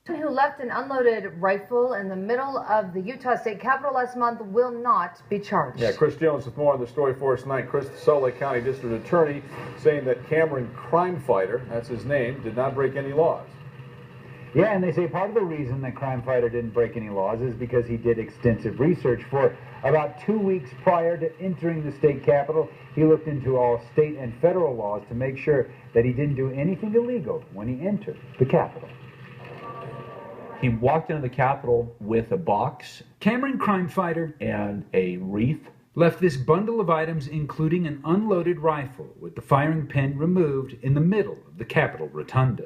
Who left an unloaded rifle in the middle of the Utah State Capitol last month will not be charged. Yeah, Chris Jones with more on the story for us tonight. Chris, the Salt Lake County District Attorney, saying that Cameron Crime Fighter, that's his name, did not break any laws. Yeah, and they say part of the reason that Crime Fighter didn't break any laws is because he did extensive research. For about 2 weeks prior to entering the state capitol, he looked into all state and federal laws to make sure that he didn't do anything illegal when he entered the capitol. He walked into the Capitol with a box, Cameron Crime Fighter, and a wreath. Left this bundle of items, including an unloaded rifle with the firing pin removed, in the middle of the Capitol Rotunda.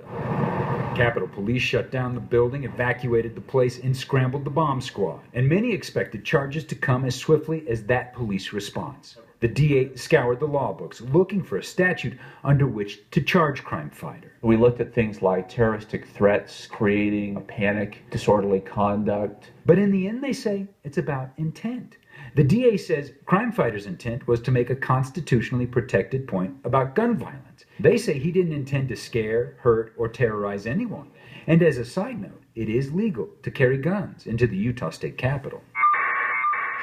Capitol Police shut down the building, evacuated the place, and scrambled the bomb squad. And many expected charges to come as swiftly as that police response. The DA scoured the law books, looking for a statute under which to charge Crime Fighter. We looked at things like terroristic threats, creating a panic, disorderly conduct. But in the end, they say it's about intent. The DA says Crime Fighter's intent was to make a constitutionally protected point about gun violence. They say he didn't intend to scare, hurt, or terrorize anyone. And as a side note, it is legal to carry guns into the Utah State Capitol.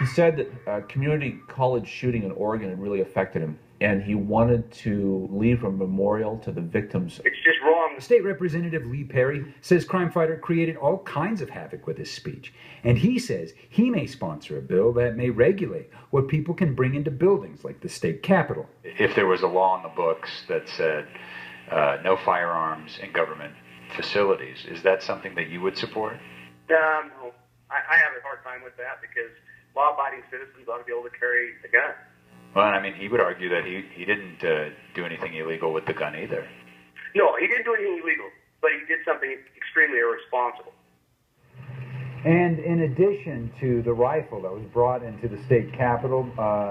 He said that a community college shooting in Oregon had really affected him, and he wanted to leave a memorial to the victims. It's just wrong. State Representative Lee Perry says Crime Fighter created all kinds of havoc with his speech, and he says he may sponsor a bill that may regulate what people can bring into buildings like the state capitol. If there was a law in the books that said no firearms in government facilities, is that something that you would support? I have a hard time with that because law-abiding citizens ought to be able to carry a gun. Well, I mean, he would argue that he didn't do anything illegal with the gun either. No, he didn't do anything illegal, but he did something extremely irresponsible. And in addition to the rifle that was brought into the state capitol,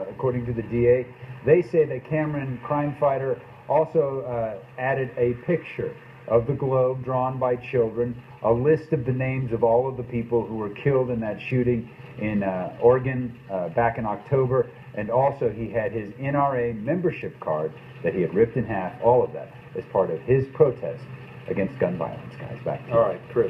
according to the DA, they say that Cameron Crime Fighter also added a picture of the globe drawn by children, a list of the names of all of the people who were killed in that shooting in Oregon back in October, and also he had his NRA membership card that he had ripped in half, all of that as part of his protest against gun violence, guys. Back to you. All right, Chris.